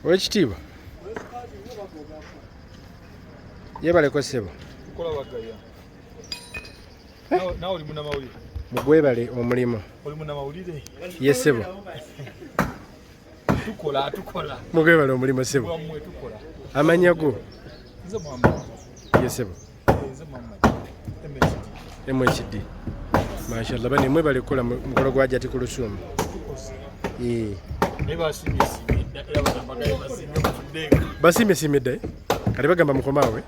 Wekitiibwa yebaleko ssebo mugwebale omulimu ye ssebo mugwebale omulimu ssebo amanya go ye ssebo MHD mashallah bane mwebale kukola mukolo gwa Hajat ku Lusumu basimyesimidde kati bagamba mukomaawe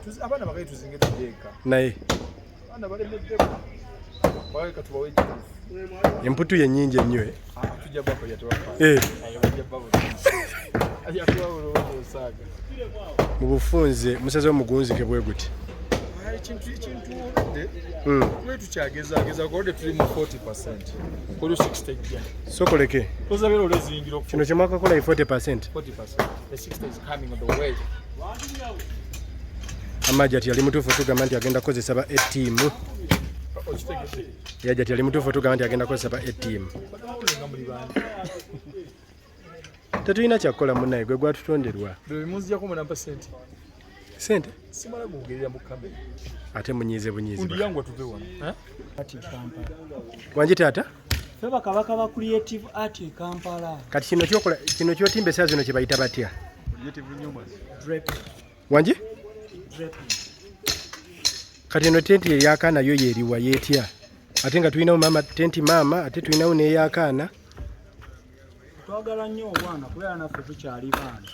naye emputu ye nnyingi ennyo mu bufunze musaze omugunzike bwe guti sokoleke kino kyemwakakola 40%. Hajat yali mutuufu tugamba nti agenda kukozesa ba ATM. Hajat yali mutuufu tugamba nti agenda kukozesa ba ATM. Tetulina kyakukola munnaye gwe gwatutonderwa. Sente? Simala kugerera mu kamera. Ate munyize bunyize. Undi yangu atuve wano. Ati Kampala. Wanji tata? Feba kabaka ba creative art e Kampala. Kati kino kyokola kino kyotimbe saa zino kye bayita batya? Creative numbers. Draping. Wanji? Draping. Kati eno tenti ey'akaana yo yeeriwa yeetya. Ate nga tulinawo mama tenti mama ate tulinawo n'ey'akaana. Twagala nnyo obwana kubera naffe tukyali baana.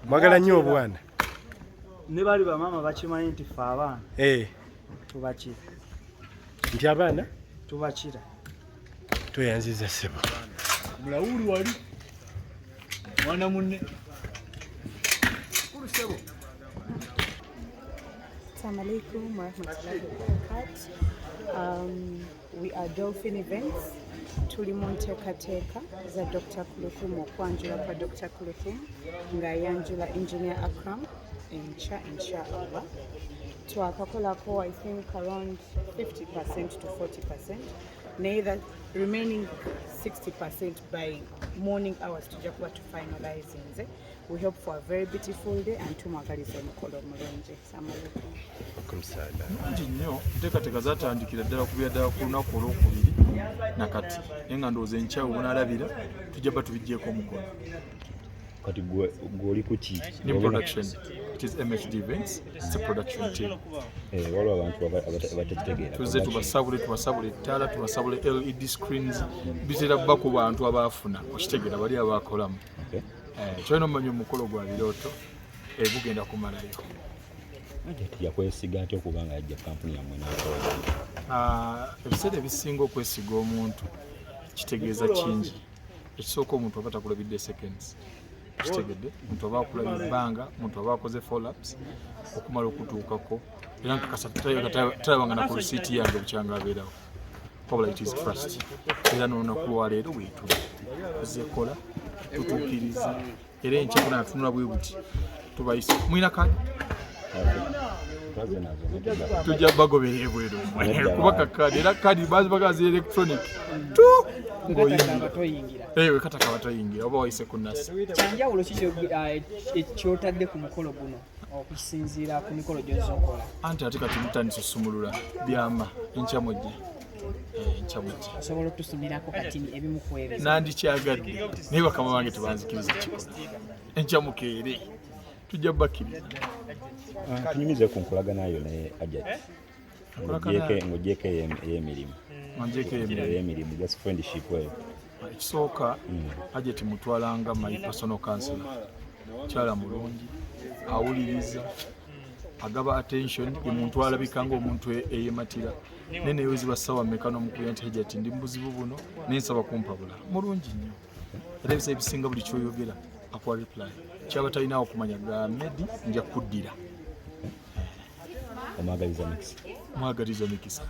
Mwagala nnyo obwana. Ne bali bamama bakimanyi nti ffe abaana. Tubakira. Nti abaana? Tubakira. Tweyanziza ssebo. Mulawuli wali. Mwana munne. Kulu ssebo. Assalamu alaikum warahmatullahi wabarakatuh. We are Dolphin Events. Tuli mu nteekateeka za Dr. Kulthum okwanjula kwa Dr. Kulthum nga yanjula Engineer Akram enkya inshallah. Twakakolako I think around 50% to 40%. Neither remaining 60% by morning hours tujja kuba to finalizing. We hope for a very beautiful day and tumwagaliza omukolo omulungi. Assalamu alaikum. Nji nnyo nteekateeka zatandikira ddala kubeera ddala ku lunaku olwokubiri nakati naye nga ndowooza enkya obunaalabira tujja ba tubiggyeko omukolo. Kati gwe oli ku ki? New production. It is MHD Events. It's a production team. Waliwo abantu abatakitegeera. Tuzze tubasabule ettaala, tubasabule LED screens. Bitera bba ku bantu abaafuna okitegeera bali abaakolamu. Kyolina omanya omukolo gwa birooto gugenda kumalayo. Hajat yakwesiga atya okuba nga yajja kampuni yammwe n'akola? Ebiseera ebisinga okwesiga omuntu kitegeeza kingi. Ekisooka omuntu aba takulabidde seconds. Kitegedde omuntu aba akulabye ebbanga, omuntu aba akoze follow-ups okumala okutuukako era nkakasa talabanga na ku risiiti yange bukyanga abeerawo. Wabula it is trust. Era n'olunaku lwa leero weetuli tuzekola tutuukiriza era enkya bonna natunula bwe buti tubayise mwina kadi tujja bagobera ebweru kubaka kadi era kadi bazi bagazi electronic tu ewe kataka batoyingira oba wayise ku nasi kyanjawulo kyotadde ku mukolo guno okusinziira ku mikolo gy'ozokola anti ate kati mutandise osumulula byama enkya mujje osobola okutusumirako kati ebimu ku ebyo nandikyagadde naye bakama bange tebanzikiriza kikola enkya mukeere tujja bakkiriza tunyumize ku nkolaganayo ne Hajat ng'ogyeko ey'emirimu ey'emirimu just friendship eyo ekisooka Hajat mutwalanga my personal counselor kyala mulungi awuliriza agaba attention ye muntu alabika ng'omuntu eyematira nene yoziba sawa mmeka n'omukubira nti Hajat ndi mbuzibu buno nensaba kumpabula mulungi nnyo era ebisa ebisinga buli kyoyogera akwa reply kyaba talinawo okumanya gamedi nja kuddira omwagaliza mikisa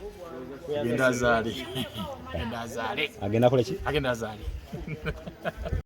agenda azaale agenda akola ki agenda azaale